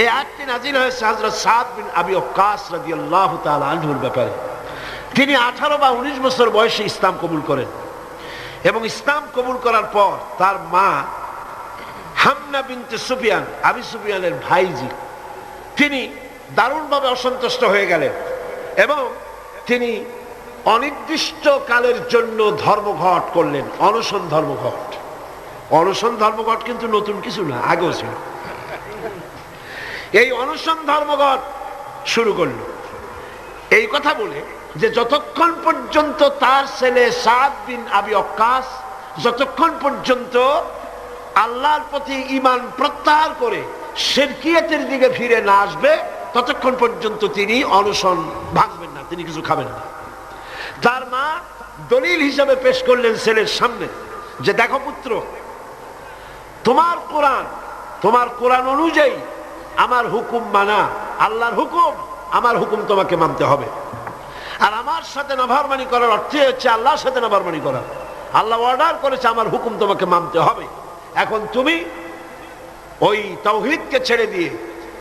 এই আয়াতটি নাযিল হয়েছে হযরত সাদ বিন আবি ওয়াক্কাস রাদিয়াল্লাহু তাআলা আনহুর ব্যাপারে। তিনি 18 বা 19 বছর বয়সে ইসলাম কবুল করেন এবং ইসলাম কবুল করার পর তার মা হামনা বিনতে সুফিয়ান, আবি সুফিয়ানের ভাইজি, তিনি দারুণভাবে অসন্তুষ্ট হয়ে গেলেন এবং তিনি অনির্দিষ্ট কালের জন্য ধর্মঘট করলেন, অনশন ধর্মঘট। অনশন ধর্মঘট কিন্তু নতুন কিছু না, আগেও ছিল। এই অনশন ধর্মঘট শুরু করল এই কথা বলে যে যতক্ষণ পর্যন্ত তার ছেলে সাদ বিন আবি ওয়াক্কাস যতক্ষণ পর্যন্ত আল্লাহর প্রতি ঈমান প্রত্যাহার করে শিরকিয়াতের দিকে ফিরে না আসবে ততক্ষণ পর্যন্ত তিনি অনশন ভাঙবেন না, তিনি কিছু খাবেন না। তার মা দলিল হিসাবে পেশ করলেন ছেলের সামনে যে দেখো পুত্র, তোমার কোরআন অনুযায়ী আমার হুকুম মানা, আল্লাহর হুকুম, আমার হুকুম তোমাকে মানতে হবে। আর আমার সাথে নাফরমানি করার অর্থ হচ্ছে আল্লাহর সাথে নাফরমানি করা। আল্লাহ অর্ডার করেছে আমার হুকুম তোমাকে মানতে হবে। এখন তুমি ওই তাওহীদকে ছেড়ে দিয়ে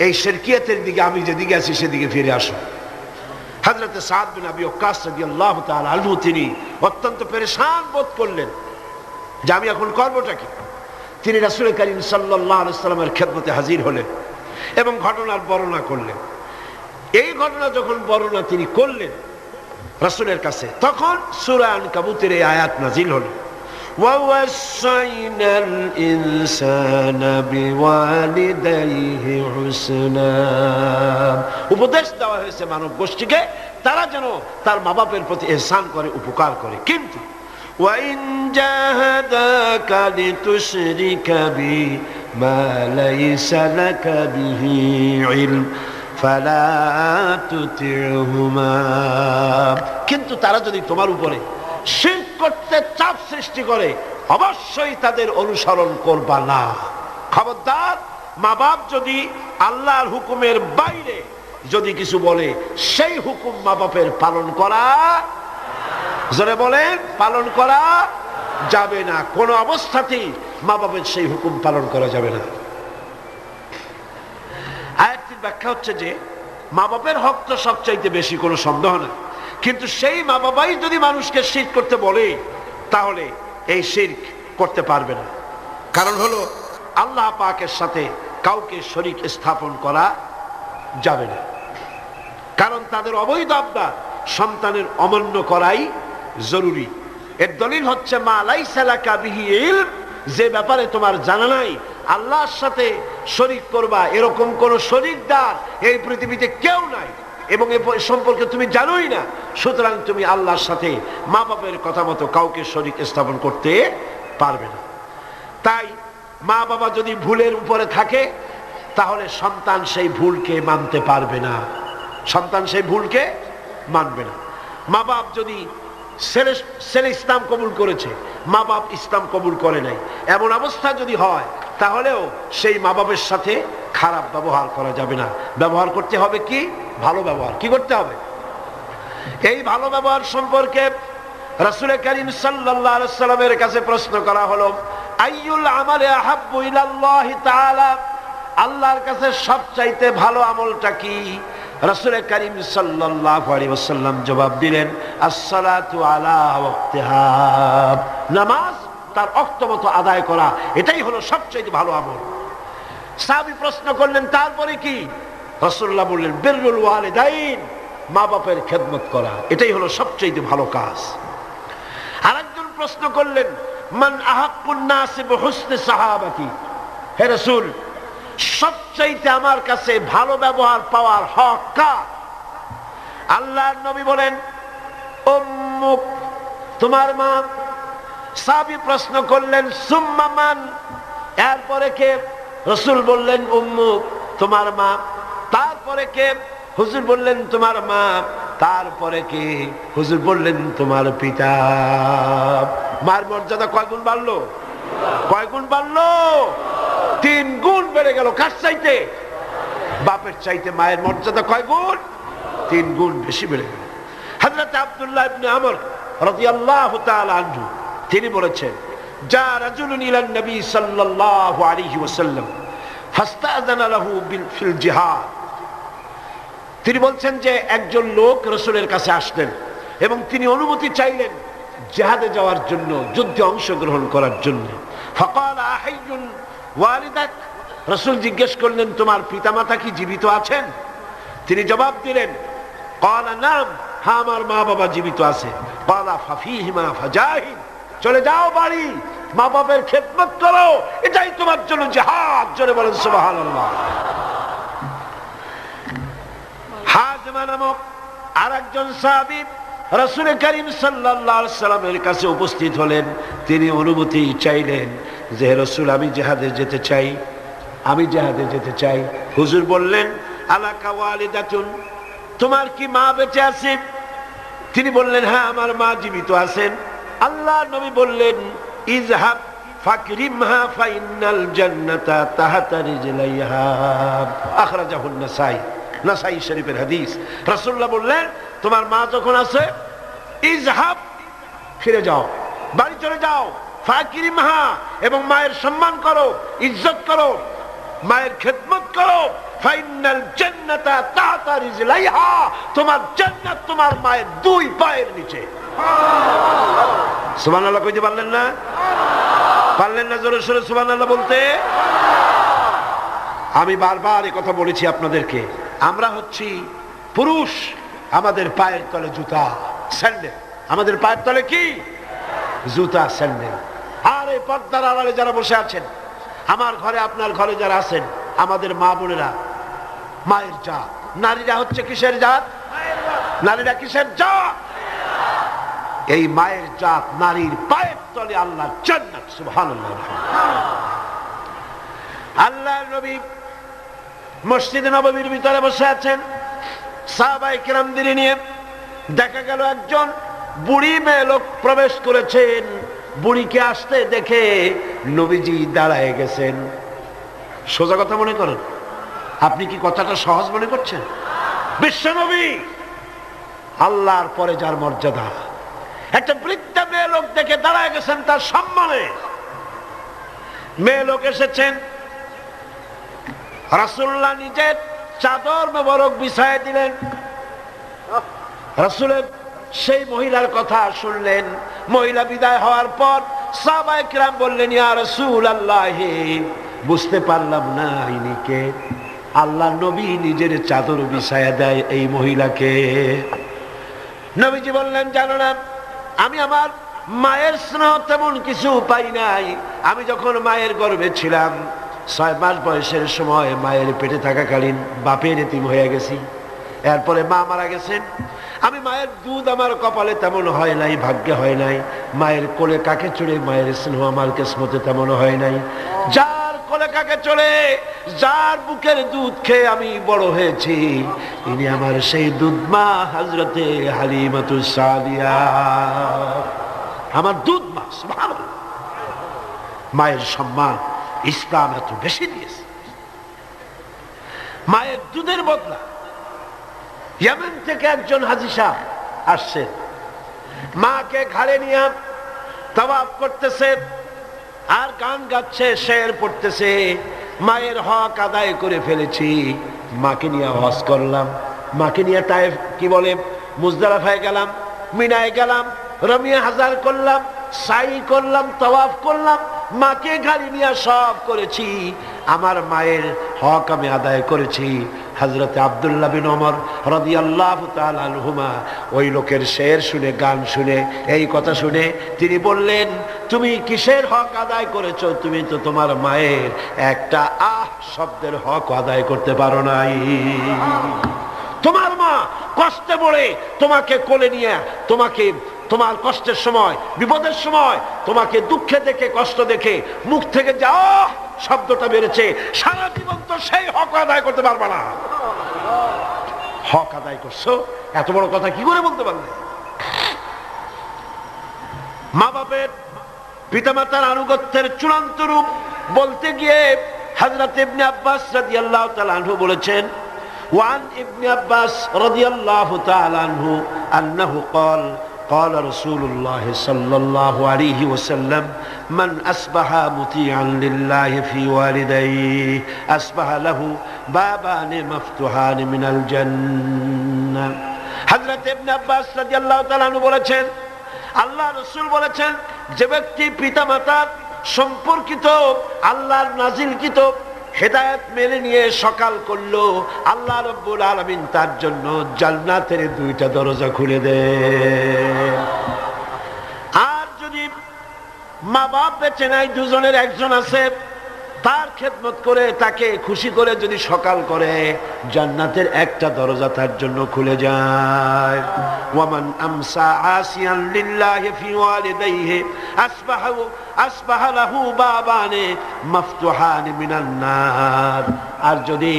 এই শিরকিয়াতের দিকে, আমি যেদিকে আছি সেদিকে ফিরে আসো। হযরত সাদ বিন আবি ওয়াক্কাস রাদিয়াল্লাহু তাআলা আনহু তিনি অত্যন্ত পেরেশান বোধ করলেন যে আমি এখন করবোটা কি। তিনি রাসূল করিম সাল্লাল্লাহু আলাইহি ওয়াসাল্লামের খেদমতে হাজির হলেন এবং ঘটনার বর্ণনা করলেন। এই ঘটনা যখন বর্ণনা তিনি করলেন রাসূলের কাছে, তখন সূরা আনকাবুতের এই আয়াত নাযিল হলো, وَوَصَّيْنَا الْإِنسَانَ بِوَالِدَيْهِ حُسْنًا। উপদেশ দেওয়া হয়েছে মানব গোষ্ঠীকে তারা যেন তার মা বাপের প্রতি ইহসান করে, উপকার করে। কিন্তু وَإِنْ جَاهَدَاكَ لِتُشْرِكَ بِي مَا لَيْسَ لَكَ بِهِ عِلْمٌ فَلَا تُطِعْهُمَا। কিন্তু তারা যদি তোমার উপরে শিরক করতে চাপ সৃষ্টি করে অবশ্যই তাদের অনুসরণ করবা না। খবরদার, মা বাপ যদি আল্লাহর হুকুমের বাইরে যদি কিছু বলে সেই হুকুম মা বাপের পালন করা, জোরে বলেন, পালন করা যাবে না। কোন অবস্থাতেই মা বাপের সেই হুকুম পালন করা যাবে না। আয়াতটির ব্যাখ্যা হচ্ছে যে মা বাপের হক তো সবচাইতে বেশি, কোনো সন্দেহ নেই। কিন্তু সেই মা বাবাই যদি মানুষকে শিরক করতে বলে তাহলে এই শিরক করতে পারবে না। কারণ হলো আল্লাহ পাকের সাথে কাউকে শরীক স্থাপন করা যাবে না। কারণ তাদের অবৈধ আব্দা সন্তানের অমান্য করাই জরুরি। এর দলিল হচ্ছে মা লাইসা লাকা বিহি ইলম, যে ব্যাপারে তোমার জানা নাই আল্লাহর সাথে শরীক করবা এরকম কোন শরীকদার এই পৃথিবীতে কেউ নাই এবং এ সম্পর্কে তুমি জানোই না, সুতরাং তুমি আল্লাহর সাথে মা বাপের কথা মতো কাউকে শরীক স্থাপন করতে পারবে না। তাই মা বাবা যদি ভুলের উপরে থাকে তাহলে সন্তান সেই ভুলকে মানতে পারবে না, সন্তান সেই ভুলকে মানবে না। মা বাপ যদি ছেলে ইসলাম কবুল করেছে, মা বাপ ইসলাম কবুল করে নাই, এমন অবস্থা যদি হয় তাহলেও সেই মা বাপের সাথে খারাপ ব্যবহার করা যাবে না। ব্যবহার করতে হবে কি? ভালো ব্যবহার। কি করতে হবে? এই ভালো ব্যবহার সম্পর্কে রাসূল করিম সাল্লাল্লাহু আলাইহি ওয়াসাল্লামের কাছে প্রশ্ন করা হলো, আইয়ুল আমালি আহাব্বু ইলাল্লাহি তাআলা, আল্লাহর কাছে সবচাইতে ভালো আমলটা কি? রাসূল করিম সাল্লাল্লাহু আলাইহি ওয়াসাল্লাম জবাব দিলেন, আসসালাতু আলা ওয়াক্তিহা, নামাজ তার ওয়াক্ত মতো আদায় করা, এটাই হলো সবচেয়ে ভালো আমল। সাহাবী প্রশ্ন করলেন, তারপরে কি? রাসূলুল্লাহ বললেন, বিররুল ওয়ালিদাইন, মা বাপের খেদমত করা, এটাই হলো সবচেয়ে ভালো কাজ। আরেকজন প্রশ্ন করলেন, মান আহাক্কুন নাসি বিহুসনি সাহাবাতি, হে রাসূল সবচাইতে আমার কাছে ভালো ব্যবহার পাওয়ার হক কার? আল্লাহর নবী বলেন, উম্মুক, তোমার মা। সাহাবী প্রশ্ন করলেন, সুম্মা মান, এরপরে কে? রাসূল বললেন, উম্মুক, তোমার মা। তারপরে কে? হুজুর বললেন, তোমার মা। তারপরে কে? হুজুর বললেন, তোমার পিতা। মার মর্যাদা কয় গুণ বাড়লো? কয় গুণ বাড়লো? 3 গুণ বেড়ে গেল। কার চাইতে? বাপের চাইতে মায়ের মর্যাদা কয় গুণ? 3 গুণ বেশি বেড়ে গেল। হযরত আব্দুল্লাহ ইবনে আমর রাদিয়াল্লাহু তাআলা আনহু তিনি বলেছেন, যা রাজুলুন ইলান নবী সাল্লাল্লাহু আলাইহি ওয়াসাল্লাম ফাস্তাযানা লাহু ফিল জিহাদ। তিনি বলছেন যে একজন লোক রাসূলের কাছে আসলেন এবং তিনি অনুমতি চাইলেন জিহাদে যাওয়ার জন্য, যুদ্ধে অংশগ্রহণ করার জন্য। ফাকালা আহাইয়ুন ওয়ালিদাক, রাসূল জিজ্ঞেস করলেন তোমার পিতামাতা কি জীবিত আছেন? তিনি জবাব দিলেন ক্বালা নাম, হ্যাঁ আমার মা বাবা জীবিত আছে। ক্বালা ফাফিহিমা ফাজাহিদ, চলে যাও বাড়ি, মা বাবার খেদমত করো, এটাই তোমার জন্য জিহাদ। জোরে বলেন সুবহানাল্লাহ। হাজমা নামক আরেকজন সাহাবী রাসূল করিম সাল্লাল্লাহু আলাইহি সাল্লামের কাছে উপস্থিত হলেন। তিনি অনুমতি চাইলেন যে রাসূল আমি জিহাদে যেতে চাই, আমি জিহাদে যেতে চাই। হুজুর বললেন আলাকা ওয়ালিদাতুন, তোমার কি মা বেঁচে আছে? তিনি বললেন হ্যাঁ আমার মা জীবিত আছেন। আল্লাহর নবী বললেন ইযহাব ফাকরিমহা ফাইন্নাল জান্নাতা তাহতা রিজলাইহা, আখরাজাহু নাসাই, নাসাই শরীফের হাদিস। রাসূলুল্লাহ বললেন তোমার মা যখন আছে ইযহাব, ফিরে যাও, বাড়ি চলে যাও, ফাকরিমহা, এবং মায়ের সম্মান করো, ইজ্জত করো, মায়ের খেদমত করো, ফাইনাল জান্নাতা তাহতা রিজলাইহা, তোমার জান্নাত তোমার মায়ের দুই পায়ের নিচে। সুবহানাল্লাহ কইতে পারলেন না? পারলেন না জোরে সোরে সুবহানাল্লাহ বলতে? আমি বারবার এই কথা বলেছি আপনাদেরকে, আমরা হচ্ছি পুরুষ, আমাদের পায়ের তলে জুতা, স্যান্ডেল। আমাদের পায়ের তলে কি? জুতা, স্যান্ডেল। আর এই পর্দার আড়ালে যারা বসে আছেন, আমার ঘরে আপনার ঘরে যারা আছেন, আমাদের মা বোনেরা মায়ের জাত। নারীরা হচ্ছে কিসের জাত? নারীরা কিসের জাত? এই মায়ের জাত নারীর পায়ের তলে আল্লাহর জান্নাত। সুবহানাল্লাহ। আল্লাহর নবী মসজিদে নববীর ভিতরে বসে আছেন, সাহাবায়ে কেরামদের নিয়ে। দেখা গেল একজন বুড়ি মেয়ে লোক প্রবেশ করেছেন। বুড়িকে আসতে দেখে নবীজি দাঁড়ায় গেছেন। সোজা কথা মনে করেন? আপনি কি কথাটা সহজ মনে করছেন? বিশ্বনবী, আল্লাহর পরে যার মর্যাদা, একটা বৃদ্ধা মেয়ে লোক দেখে দাঁড়ায় গেছেন তার সম্মানে। মেয়ে লোক এসেছেন, রাসূলুল্লাহ নিজের চাদর মোবারক বিছায় দিলেন। রাসূলের সেই মহিলার কথা শুনলেন। মহিলা বিদায় হওয়ার পর সাহাবায়ে কেরাম বললেন ইয়া রাসূলুল্লাহ, বুঝতে পারলাম না ইনি কে। আল্লাহ নবী নিজের চাদর বিছায়া দেয় এই মহিলাকে। নবীজি বললেন জানো না, আমি আমার মায়ের স্নেহ তেমন কিছু পাই নাই। আমি যখন মায়ের গর্ভে ছিলাম, 6 মাস বয়সের সময় মায়ের পেটে থাকাকালীন বাপের এতিম হয়ে গেছি। এরপরে মা মারা গেছেন। আমি মায়ের দুধ আমার কপালে তেমন হয় নাই, ভাগ্যে হয় নাই। মায়ের কোলে কাকে চড়ে মায়ের স্নেহ আমার কিসমতে তেমন হয় নাই। যার কোলে কাকে চড়ে, যার বুকের দুধ খেয়ে আমি বড় হয়েছি, ইনি আমার সেই দুধ মা হযরতে হালিমাতুস সাদিয়া, আমার দুধ মা। সুবহানাল্লাহ। মায়ের সম্মান ইসলাম এত বেশি দিয়েছে। মায়ের দুধের বদলা ইয়েমেন থেকে একজন হাজী সাহেব আসছেন, মাকে ঘাড়ে নিয়ে তাওয়াফ করতেছে আর গান গাচ্ছে, শের পড়তেছে। মায়ের হক আদায় করে ফেলেছি, মাকে নিয়ে হজ করলাম, মাকে নিয়ে তায়েফ কি বলে মুজদালিফায় গেলাম, মিনায় গেলাম, রমিয়া হাজার করলাম, সাই করলাম, তাওয়াফ করলাম, মাকে গাড়ি নিয়ে সব করেছি। আমার মায়ের হক আমি আদায় করেছি। হযরত আব্দুল্লাহ বিন ওমর রাদিয়াল্লাহু তাআলা আনহুমা ওই লোকের শের শুনে, গান শুনে, এই কথা শুনে তিনি বললেন তুমি কিসের হক আদায় করেছো? তুমি তো তোমার মায়ের একটা আহ শব্দের হক আদায় করতে পারো নাই। তোমার মা কষ্টে পড়ে তোমাকে কোলে নিয়ে, তোমাকে তোমার কষ্টের সময়, বিপদের সময় তোমাকে দুঃখে দেখে, কষ্ট দেখে মুখ থেকে যাও শব্দটা বেড়েছে, সারা জীবন তো সেই হক আদায় করতে পারবে না। হক আদায় করছো, এত বড় কথা কি করে বলতে পারলে? মা বাপের, পিতামাতার আনুগত্যের চূড়ান্ত রূপ বলতে গিয়ে হযরত ইবনে আব্বাস রাদিয়াল্লাহু তাআলা আনহু বলেছেন, ওয়ান ইবনে আব্বাস রাদিয়াল্লাহু তাআলা আনহু আন্নাহু ক্বাল قال رسول الله صلى الله عليه وسلم من أصبح مطيعا لله في والديه أصبح له بابان مفتوحان من الجنة হযরত ইবনে আব্বাস রাদিয়াল্লাহু তাআলা আনহু বলেছেন, আল্লাহ রাসূল বলেছেন, যে ব্যক্তি পিতামাতার সম্পর্কিত আল্লাহর নাজিলকৃত হেদায়েত মেনে নিয়ে সকাল করলো, আল্লাহ রাব্বুল আলামিন তার জন্য জান্নাতের দুইটা দরজা খুলে দেন। আর যদি মা বাপ বেঁচে নাই, দুজনের একজন আছে, তার খেদমত করে তাকে খুশি করে যদি সকাল করে, জান্নাতের একটা দরজা তার জন্য খুলে যায়। ওয়ামান আমসা আসিয়ান লিল্লাহি ফি ওয়ালিদাইহি আসবাহা লাহু বাবানে মাফতুহান মিনান নার। আর যদি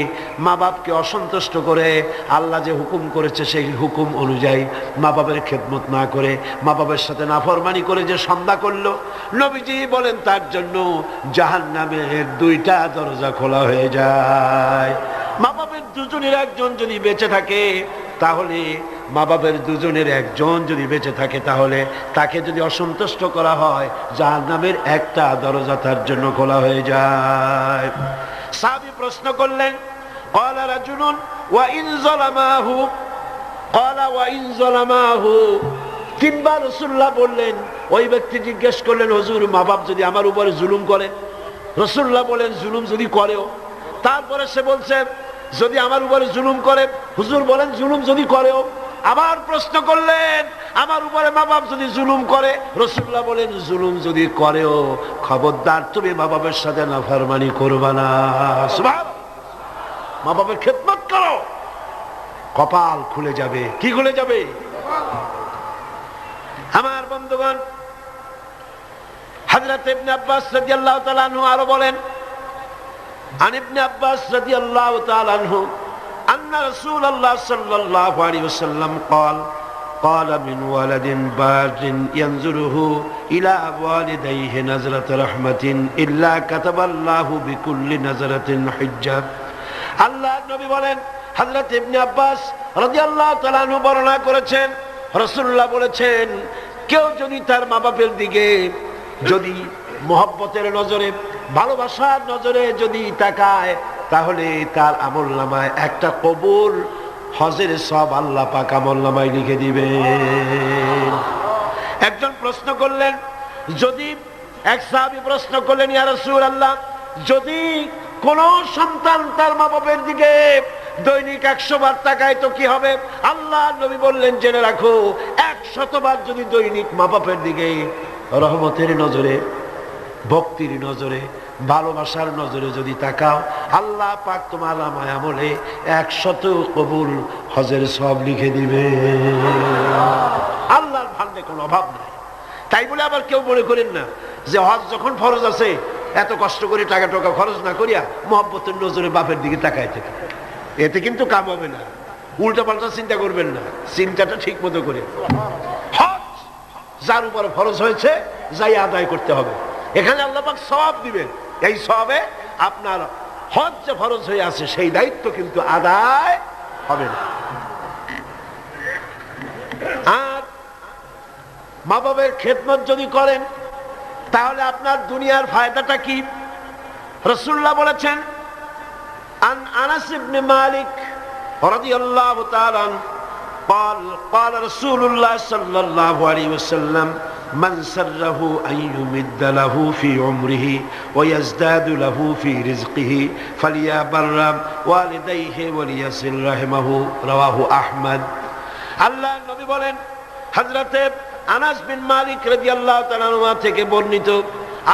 মা বাপকে অসন্তুষ্ট করে, আল্লাহ যে হুকুম করেছে সেই হুকুম অনুযায়ী মা বাবার খেদমত না করে, মা বাবার সাথে নাফরমানি করে যে সন্ধ্যা করলো, নবীজি বলেন তার জন্য জাহান্নামের দুইটা দরজা খোলা হয়ে যায়। মা বাবার দুজনের একজন যদি বেঁচে থাকে, তাহলে মা বাবার দুজনের একজন যদি বেঁচে থাকে, তাহলে তাকে যদি অসন্তুষ্ট করা হয়, জাহান্নামের একটা দরজা তার জন্য খোলা হয়ে যায়। সাহাবী প্রশ্ন করলেন, ক্বালা রাজুলুন ওয়া ইন যালামাহু, ক্বালা ওয়া ইন যালামাহু। তিনবার রাসূলুল্লাহ বললেন। ওই ব্যক্তি জিজ্ঞেস করলেন, হুজুর মা বাপ যদি আমার উপরে জুলুম করে? রাসূলুল্লাহ বলেন, জুলুম যদি করেও? তারপরে সে বলছে, যদি আমার উপরে জুলুম করে? হুজুর বলেন, জুলুম যদি করেও? আবার প্রশ্ন করলেন, আমার উপরে মা বাপ যদি জুলুম করে? রাসূলুল্লাহ বলেন, জুলুম যদি করেও খবরদার তুমি মা বাবার সাথে নাফরমানি করবা না। সুবহানাল্লাহ। মা বাবার খেদমত করো, কপাল খুলে যাবে। কি খুলে যাবে? আমার বন্ধুগণ, হযরত ইবনে আব্বাস রাদিয়াল্লাহু তাআলা আনহু আরো বলেন, আন ইবনে আব্বাস রাদিয়াল্লাহু তাআলা আনহু আন্না রাসূলুল্লাহ সাল্লাল্লাহু আলাইহি ওয়াসাল্লাম قال قال من ولد بار ينظره الى والديه نظرة رحمة الا كتب الله بكل نظرة حجة। আল্লাহর নবী বলেন, হযরত ইবনে আব্বাস রাদিয়াল্লাহু তাআলা আনহু বর্ণনা করেছেন, রাসূলুল্লাহ বলেছেন, কেউ যদি তার মা বাপের দিকে যদি মহব্বতের নজরে, ভালোবাসার নজরে যদি তাকায়, তাহলে তার আমলনামায় একটা কবুল হজের সব আল্লাহ পাক আমলনামায় লিখে দিবেন। একজন প্রশ্ন করলেন, যদি এক সাহাবী প্রশ্ন করলেন, ইয়া রাসূলুল্লাহ, যদি কোন সন্তান তার মা বাপের দিকে দৈনিক 100 বার তাকায় তো কি হবে? আল্লাহ নবী বললেন, জেনে রাখো, 100 বার যদি দৈনিক মা বাপের দিকে রহমতের নজরে, ভক্তির নজরে, ভালোবাসার নজরে যদি তাকাও, আল্লাহ পাক তোমার আমলে 100 কবুল হজের সব লিখে দিবে। আল্লাহর ভান্ডে কোনো অভাব নাই। তাই বলে আবার কেউ মনে করেন না যে হজ যখন ফরজ আছে, এত কষ্ট করে টাকা টাকা খরচ না করিয়া মহব্বতের নজরে বাপের দিকে তাকায় থাকে, এতে কিন্তু কাম হবে না। উল্টা পাল্টা চিন্তা করবেন না, চিন্তাটা ঠিক মতো করে। হজ যার উপরে ফরজ হয়েছে, যাই আদায় করতে হবে। এখানে আল্লাহ পাক সওয়াব দিবেন। এই সওয়াবে আপনার হজ যে ফরজ হয়ে আছে, সেই দায়িত্ব কিন্তু আদায় হবে না। আর মা বাবার খেদমত যদি করেন, তাহলে আপনার দুনিয়ার ফায়দাটা কি? রাসূলুল্লাহ বলেছেন, আন আনাস ইবনে মালিক রাদিয়াল্লাহু তাআলা قال قال رسول الله صلى الله عليه وسلم من سره أن يمد له في عمره ويزداد له في رزقه فليبر والديه وليصل رحمه رواه أحمد। আল্লাহ নবী বলেন, হযরত আনাস বিন মালিক রাদিয়াল্লাহু তাআলা আনহু থেকে বর্ণিত,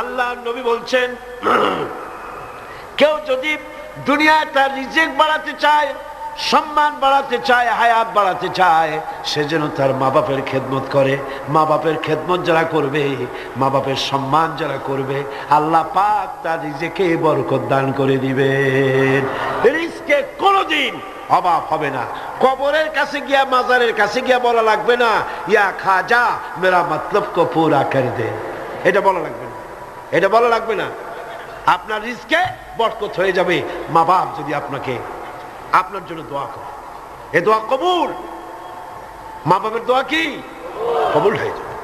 আল্লাহ নবী বলছেন, কেউ যদি দুনিয়ায় তার রিজিক বাড়াতে চায়, সম্মান বাড়াতে চায়, হায়াত বাড়াতে চায়, সে যেন তার মা বাপের খেদমত করে। মা বাপের খেদমত যারা করবে, মা বাপের সম্মান যারা করবে, আল্লাহ পাক তার রিজিকে বরকত দান করে দিবেন। রিজকে কোনোদিন অভাব হবে না। কবরের কাছে গিয়া, মাজারের কাছে গিয়া বলা লাগবে না, ইয়া খাজা মেরা মতলব কো পুরা কর দে, এটা বলা লাগবে না, এটা বলা লাগবে না। আপনার রিজকে বরকত হয়ে যাবে মা বাপ যদি আপনাকে, আপনার জন্য দোয়া করে। এ দোয়া কবুল। মা বাপের দোয়া কি কবুল হয়ে যাবে।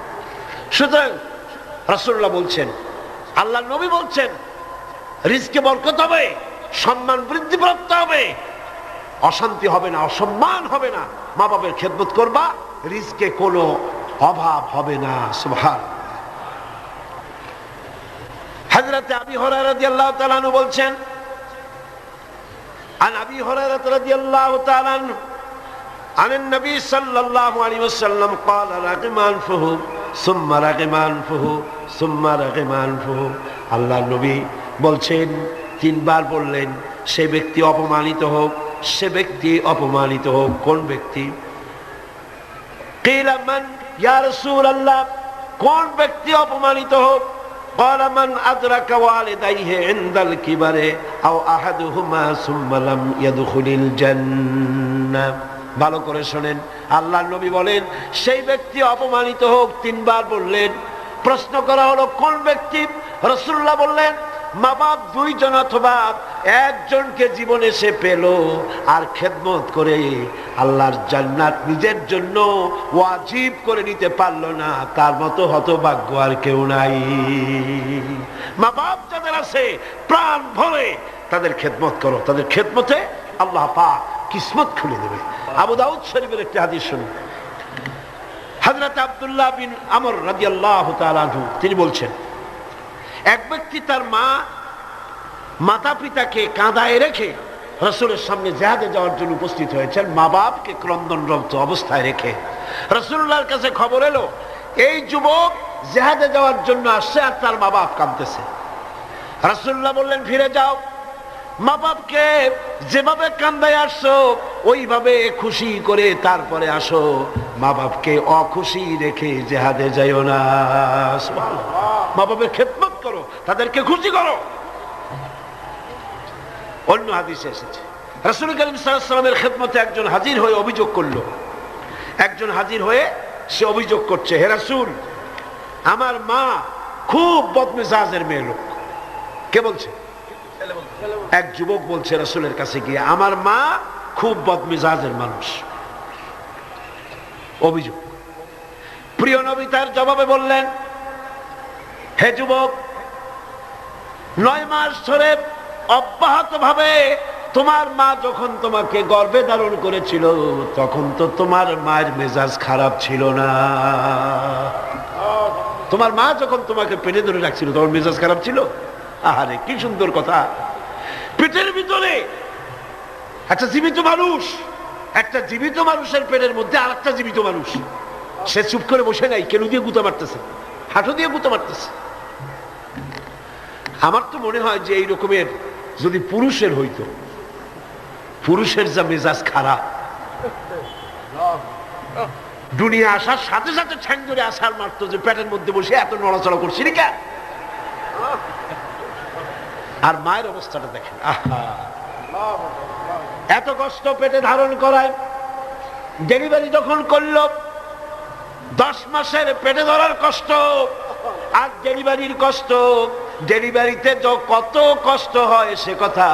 সুতরাং রাসূলুল্লাহ বলছেন, আল্লাহ নবী বলছেন, রিজকে বরকত হবে, সম্মান বৃদ্ধিপ্রাপ্ত হবে, অশান্তি হবে না, অসম্মান হবে না। মা বাবার খেদমত করবা, রিজকে কোনো অভাব হবে না। সুবহানাল্লাহ। হযরত আবী হুরায়রা রাদিয়াল্লাহু তাআলা আনহু বলছেন, আন আবী হুরায়রা রাদিয়াল্লাহু তাআলা আনহু আন নবী সাল্লাল্লাহু আলাইহি ওয়াসাল্লাম قال رغم أنفه ثم رغم أنفه ثم رغم أنفه। আল্লাহর নবী বলছেন, তিনবার বললেন, সে ব্যক্তি অপমানিত হোক, সে ব্যক্তি অপমানিত হোক। কোন ব্যক্তি? قيل من يا رسول الله, কোন ব্যক্তি অপমানিত হোক? قال من أدرك والديه عند الكبر أو أحدهما ثم لم يدخل الجنة। ভালো করে শোনেন, আল্লাহর নবী বলেন সেই ব্যক্তি অপমানিত হোক। তিনবার বললেন। প্রশ্ন করা হলো কোন ব্যক্তি? রাসূলুল্লাহ বললেন, মা বাপ দুইজন অথবা একজনকে জীবনে সে পেল আর খেদমত করে আল্লাহর জান্নাত নিজের জন্য ওয়াজিব করে নিতে পারলো না, তার মতো হতভাগ্য আর কেউ নাই। মা বাপ যাদের আছে প্রাণ ভরে তাদের খেদমত করো, তাদের খেদমতে আল্লাহ পাক কিসমত খুলে দেবে। আবু দাউদ শরীফের একটি হাদিস শুনুন। হযরত আব্দুল্লাহ বিন আমর রাদিয়াল্লাহু তাআলা আনহু তিনি বলছেন, এক ব্যক্তি তার মাতা পিতাকে কাঁদায় রেখে রাসূলের সামনে জিহাদে যাওয়ার জন্য উপস্থিত হয়েছেন, মা বাপকে ক্রন্দনরত অবস্থায় রেখে। রাসূলুল্লাহর কাছে খবর এলো এই যুবক জিহাদে যাওয়ার জন্য আসছে আর তার মা বাপ কাঁদতেছে। রাসূলুল্লাহ বললেন, ফিরে যাও, মা বাপকে যেভাবে কান্দায় আসছো ওইভাবে খুশি করে তারপরে আসো, মা বাপকে অখুশি রেখে জিহাদে যাইও না। সুবহানাল্লাহ। মা বাপের খেদমত করো, তাদেরকে খুশি করো। অন্য হাদিসে এসেছে রাসূল কারীম সাল্লাল্লাহু আলাইহি ওয়াসাল্লামের খেদমতে একজন হাজির হয়ে অভিযোগ করলো। একজন হাজির হয়ে সে অভিযোগ করছে, হে রাসূল, আমার মা খুব বদমেজাজের মেয়ে লোক। কে বলছে? এক যুবক বলছে রাসূলের কাছে গিয়ে, আমার মা খুব বদমেজাজের মানুষ। অভিযোগ। প্রিয় নবী তার জবাবে বললেন, হে যুবক, 9 মাস ধরে অব্যাহত ভাবে তোমার মা যখন তোমাকে গর্ভে ধারণ করেছিল তখন তো তোমার মায়ের মেজাজ খারাপ ছিল না। তোমার মা যখন তোমাকে পেটে ধরে রাখছিল তোমার মেজাজ খারাপ ছিল? আহারে কি সুন্দর কথা। পেটের ভিতরে একটা জীবিত মানুষ, একটা জীবিত মানুষের পেটের মধ্যে আর একটা জীবিত মানুষ, সে চুপ করে বসে নাই, কেন দিয়ে গুঁতা মারতেছে, হাঁটু দিয়ে গুঁতা মারতেছে। আমার তো মনে হয় যে এই রকমের যদি পুরুষের হইতো, পুরুষের যা মেজাজ খারাপ, দুনিয়া আসার সাথে সাথে ঠ্যাং ধরে আসার মারতো যে পেটের মধ্যে বসে এত নড়াচড়া করছি নি কেন। আর মায়ের অবস্থাটা দেখেন, আহা, এত কষ্ট পেটে ধারণ করায়। ডেলিভারি যখন করলো 10 মাসের পেটে ধরার কষ্ট আর ডেলিভারির কষ্ট, ডেলিভারিতে কত কষ্ট হয় সে কথা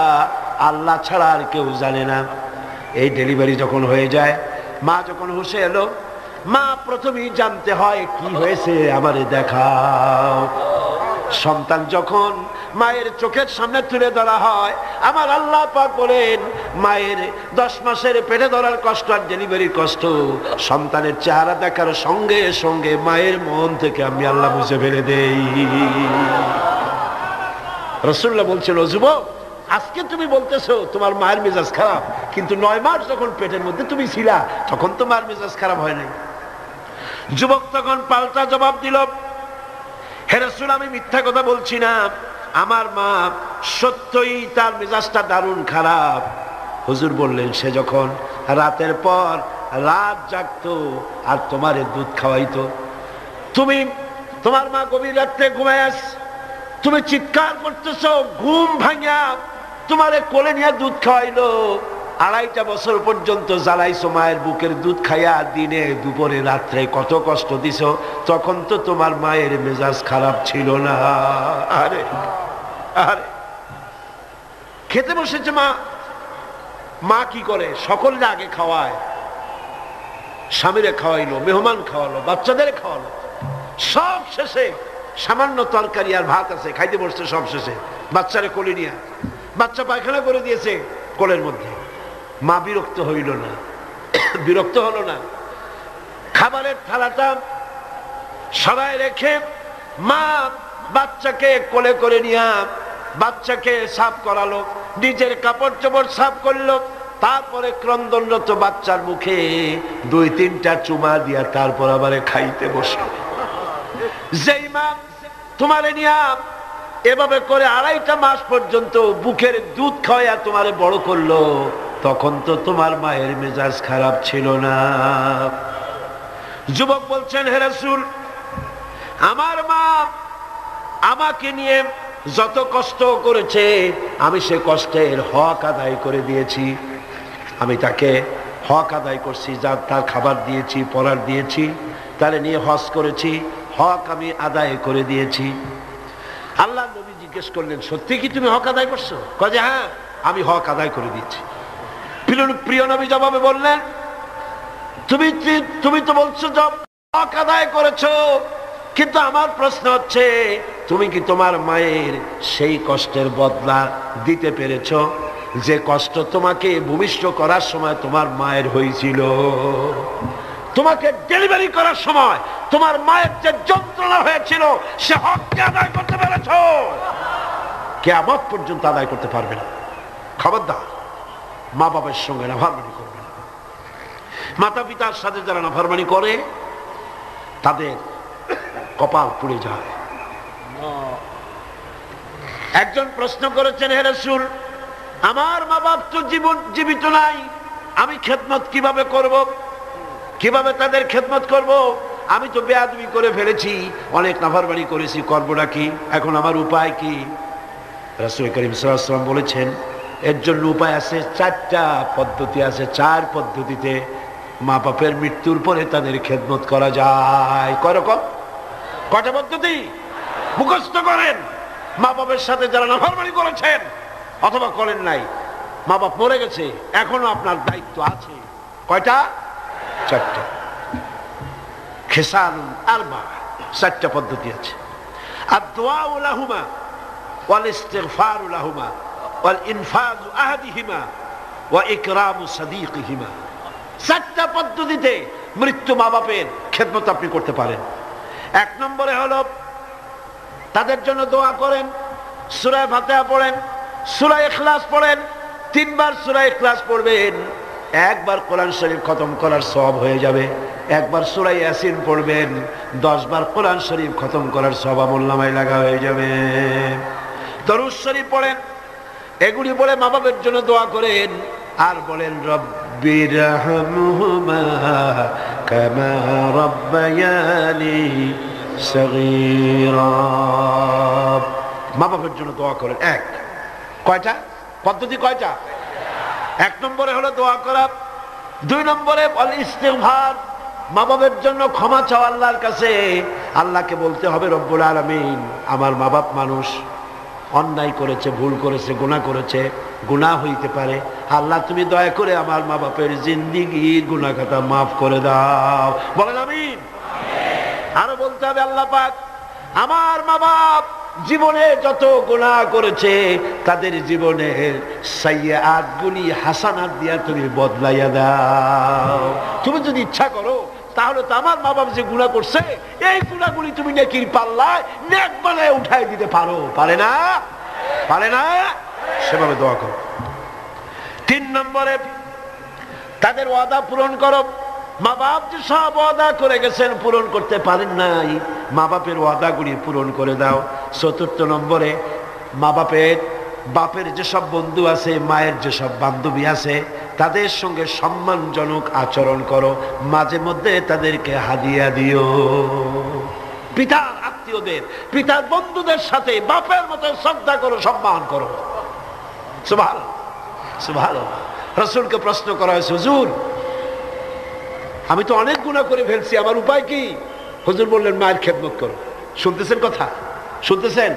আল্লাহ ছাড়া আর কেউ জানে না। এই ডেলিভারি যখন হয়ে যায়, মা যখন হুঁশে এলো, মা প্রথমেই জানতে হয় কি হয়েছে আমারে দেখাও। সন্তান যখন মায়ের চোখের সামনে তুলে ধরা হয়, আমার আল্লাহ পাক বলেন মায়ের 10 মাসের পেটে ধরার কষ্ট আর ডেলিভারির কষ্ট সন্তানের চেহারা দেখার সঙ্গে সঙ্গে মায়ের মন থেকে আমি আল্লাহ মুছে ফেলে দেই। রাসূলুল্লাহ বলছেন, ও যুবক, আজকে তুমি বলতেছো তোমার মায়ের মেজাজ খারাপ, কিন্তু 9 মাস যখন পেটের মধ্যে তুমি ছিলা তখন তো মায়ের মেজাজ খারাপ হয় নাই। যুবক তখন পাল্টা জবাব দিল, হে রাসূল, আমি মিথ্যা কথা বলছি না, আমার মা সত্যই তার মেজাজটা দারুণ খারাপ। হুজুর বললেন, সে যখন রাতের পর রাত জাগতো আর তোমারে দুধ খাওয়াইতো, তোমার মা গভীর রাত্রে ঘুমায়, তুমি চিৎকার করতেছো, ঘুম ভাঙা তোমারে কোলে নিয়ে দুধ খাওয়াইলো, 2.5 বছর পর্যন্ত জ্বালাইছো মায়ের বুকের দুধ খাইয়া, দিনে দুপুরে রাত্রে কত কষ্ট দিছো, তখন তো তোমার মায়ের মেজাজ খারাপ ছিল না। আরে আরে খেতে বসেছে মা, মা কি করে? সকলকে আগে খাওয়ায়, স্বামীরে খাওয়াইলো, মেহমান খাওয়ালো, বাচ্চাদের খাওয়ালো, সব শেষে সামান্য তরকারি আর ভাত আছে, খাইতে বসছে সব শেষে, বাচ্চারে কোলে নিয়ে, বাচ্চা পায়খানা করে দিয়েছে কোলের মধ্যে। মা বিরক্ত হইল না, বিরক্ত হলো না, খাবারের থালাটা সরায় রেখে মা বাচ্চাকে কোলে করে নিয়ে বাচ্চাকে সাফ করালো, নিজের কাপড় চোপড় সাফ করলো, তারপরে ক্রন্দনরত বাচ্চার মুখে 2-3টা চুমা দিয়া তারপর আবার খাইতে বসলো। যেই মা তোমারে নিয়া এভাবে করে 2.5 মাস পর্যন্ত বুকের দুধ খাওয়া তোমারে বড় করলো, তখন তো তোমার মায়ের মেজাজ খারাপ ছিল না। যুবক বলছেন, হে রাসূল, আমার মা আমাকে নিয়ে যত কষ্ট করেছে আমি সে কষ্টের হক আদায় করে দিয়েছি। আমি তাকে হক আদায় করছি, যা তার খাবার দিয়েছি, পরার দিয়েছি, তারে নিয়ে হজ করেছি, হক আমি আদায় করে দিয়েছি। আল্লাহ নবী জিজ্ঞেস করলেন, সত্যি কি তুমি হক আদায় করছো? কয় যে হ্যাঁ, আমি হক আদায় করে দিয়েছি। প্রিয় নবী জবাবে বললেন, তুমি তো বলছো হক আদায় করেছো, কিন্তু আমার প্রশ্ন হচ্ছে তুমি কি তোমার মায়ের সেই কষ্টের বদলা দিতে পেরেছো যে কষ্ট তোমাকে ভূমিষ্ঠ করার সময় তোমার মায়ের হয়েছিল? তোমাকে ডেলিভারি করার সময় তোমার মায়ের যে যন্ত্রণা হয়েছিল সে হককে আদায় করতে পেরেছো? কিয়ামত পর্যন্ত আদায় করতে পারবে না। খবরদার, মা বাবার সঙ্গে নাফরমানি করবে না। মাতা পিতার সাথে যারা নাফরমানি করে তাদের কপাল পুড়ে যায়। একজন প্রশ্ন করেছেন, হে রাসূল, আমার মা বাপ তো জীবিত নাই, আমি খেদমত কিভাবে করব? কিভাবে তাদের খেদমত করব? আমি তো বেয়াদবি করে ফেলেছি, অনেক নাফরমানি করেছি, করবটা কি? এখন আমার উপায় কি? রাসূল করিম সাল্লাল্লাহু আলাইহি ওয়াসাল্লাম বলেছেন, এর জন্য উপায় আছে, 4টা পদ্ধতি আছে। 4 পদ্ধতিতে মা বাপের মৃত্যুর পরে তাদের খেদমত করা যায়। কয় রকম? কয়টা পদ্ধতি? মুখস্থ করেন। মা বাপের সাথে যারা নাফরমানি করেছেন অথবা করেন নাই, মা বাপ মরে গেছে, এখনো আপনার দায়িত্ব আছে। কয়টা? 4টা। খিসালুন আরবা, 4টা পদ্ধতি আছে। আদ-দুআউ লাহুমা ওয়াল ইস্তিগফারু লাহুমা ওয়াল ইনফাযু আহাদিহিমা ওয়া ইকরামু সাদীকিহিমা। 4টা পদ্ধতিতে মৃত্যু মা বাপের খেদমত আপনি করতে পারেন। 1 নম্বরে হলো তাদের জন্য দোয়া করেন, সূরা ফাতিহা পড়েন, সূরা ইখলাস পড়েন। 3 বার সূরা ইখলাস পড়বেন, 1 বার কোরআন শরীফ খতম করার সওয়াব হয়ে যাবে। 1 বার সূরা ইয়াসিন পড়বেন, 10 বার কোরআন শরীফ খতম করার সওয়াব আমলনামায় লাগা হয়ে যাবে। দরুদ শরীফ পড়েন, এগুলি বলে মা বাবার জন্য দোয়া করেন, আর বলেন রব্বিরহামহুমা কামা রাব্বায়ানি সগীরা। মা বাবার জন্য দোয়া করেন। 1 কয়টা পদ্ধতি? কয়টা? 1 নম্বরে হলো দোয়া করা। 2 নম্বরে আল ইস্তিগফার, মা বাবার জন্য ক্ষমা চাওয়া আল্লাহর কাছে। আল্লাহকে বলতে হবে, রব্বুল আলামিন, আমার মা বাপ মানুষ, অন্যায় করেছে, ভুল করেছে, গুনাহ করেছে, গুনাহ হইতে পারে, আল্লাহ তুমি দয়া করে আমার মা বাপের জিন্দেগির গুনাহ খাতা মাফ করে দাও। বলেন আমিন। আরো বলতে হবে, আল্লাহ পাক আমার মা বাপ জীবনে যত গুনাহ করেছে তাদের জীবনের সাইয়্যাত গুলি হাসানাত দিয়া তুমি বদলাইয়া দাও। তুমি যদি ইচ্ছা করো তাহলে তো আমার মা বাপ যে গুনাহ করছে এই গুনাহগুলি তুমি নেকির পাল্লায় নেক বানায় উঠাই দিতে পারো। পারে না? পারে না? সেভাবে দোয়া করো। 3 নম্বরে তাদের ওয়াদা পূরণ করো। মা বাপ যে সব ওয়াদা করে গেছেন পূরণ করতে পারেন নাই, মা বাপের ওয়াদাগুলি পূরণ করে দাও। 4 নম্বরে মা বাপের যেসব বন্ধু আছে, মায়ের যেসব বান্ধবী আছে, তাদের সঙ্গে সম্মানজনক আচরণ করো, মাঝে মধ্যে তাদেরকে হাদিয়া দিও। পিতার আত্মীয়দের, পিতার বন্ধুদের সাথে বাপের মতো শ্রদ্ধা করো, সম্মান করো। সুবহানাল্লাহ, সুবহানাল্লাহ। রাসূলকে প্রশ্ন করা হয়েছে, হুজুর আমি তো অনেক গুনাহ করে ফেলছি, আমার উপায় কি? হুজুর বললেন, মায়ের খেদমত করো। শুনতেছেন কথা? শুনতেছেন?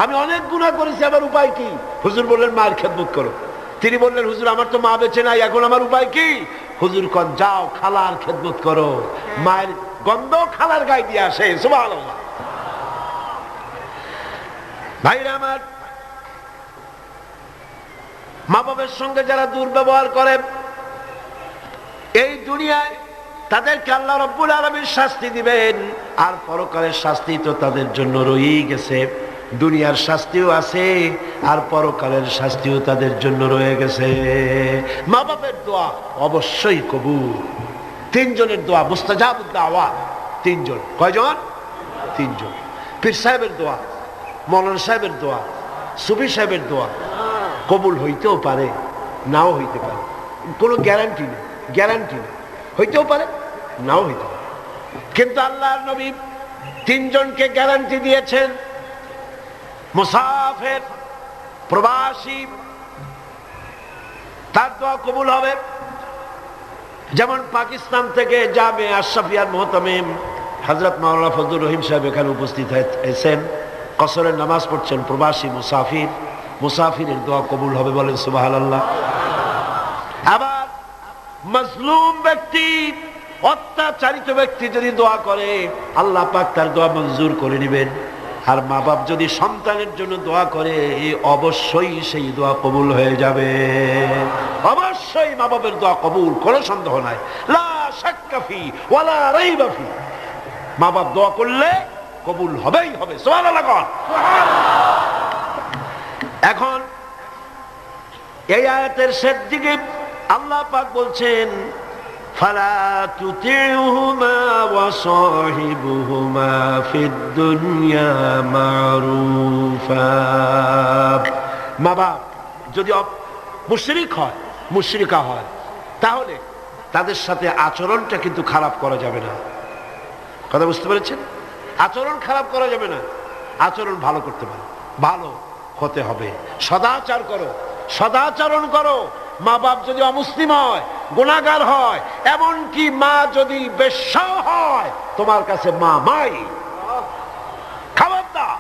আমি অনেক গুনাহ করেছি, আমার উপায় কি? হুজুর বললেন, মায়ের খেদমত করো। তিনি বললেন, হুজুর আমার তো মা বেঁচে নাই, এখন আমার উপায় কি? হুজুর কোন যাও খালার খেদমত করো, মায়ের গন্ধ খালার গায়ে দিয়ে আসে। সুবহানাল্লাহ। ভাইরা আমার, মা বাবার সঙ্গে যারা দুর্ব্যবহার করে এই দুনিয়ায় তাদেরকে আল্লাহ রাব্বুল আলামিন শাস্তি দিবেন, আর পরকালের শাস্তি তো তাদের জন্য রয়েই গেছে। দুনিয়ার শাস্তিও আছে আর পরকালের শাস্তিও তাদের জন্য রয়ে গেছে। মা বাবার দোয়া অবশ্যই কবুল। তিনজনের দোয়া মুস্তাজাবুদ দাওয়াত, তিনজন। কয়জন? তিনজন। পীর সাহেবের দোয়া, মৌলানা সাহেবের দোয়া, সুফি সাহেবের দোয়া কবুল হইতেও পারে, নাও হইতে পারে, কোনো গ্যারান্টি নেই। গ্যারান্টি নেই, হইতেও পারে, নাও হইতে পারে। কিন্তু আল্লাহর নবী তিনজনকে গ্যারান্টি দিয়েছেন। মুসাফির, প্রবাসী, তার দোয়া কবুল হবে। যেমন পাকিস্তান থেকে জামে আশরাফিয়ার মুহতামিম হযরত মাওলানা ফজলুর রহিম সাহেব এখানে উপস্থিত হয়েছেন, কসরের নামাজ পড়ছেন। প্রবাসী মুসাফির, মুসাফিরের দোয়া কবুল হবে, বলেন সুবহানাল্লাহ। আবার মাজলুম ব্যক্তি, অত্যাচারিত ব্যক্তি যদি দোয়া করে আল্লাহ পাক তার দোয়া মঞ্জুর করে নেবেন। আর মা বাপ যদি সন্তানের জন্য দোয়া করে অবশ্যই সেই দোয়া কবুল হয়ে যাবে। অবশ্যই মা বাপের দোয়া কবুল, কোনো সন্দেহ নাই। লা শাক্কা ফি ওয়ালা রাইবা ফি। মা বাপ দোয়া করলে কবুল হবেই হবে। সুবহানাল্লাহ। এখন এই আয়াতের শেষ দিকে আল্লাহ পাক বলছেন ফালা তুতিউহুমা ওয়া সাহিবুহুমা ফিদ দুনিয়া মারুফা। মা বাপ যদি মুশরিক হয়, মুশরিকা হয়, তাহলে তাদের সাথে আচরণটা কিন্তু খারাপ করা যাবে না। কথা বুঝতে পেরেছেন? আচরণ খারাপ করা যাবে না, আচরণ ভালো করতে পারো, ভালো হতে হবে। সদাচার করো, সদাচরণ করো। মা বাপ যদি অমুসলিম হয়, গুনাহগার হয়, এমনকি মা যদি বেশ্যা হয়, তোমার কাছে মা মাই। খবরদার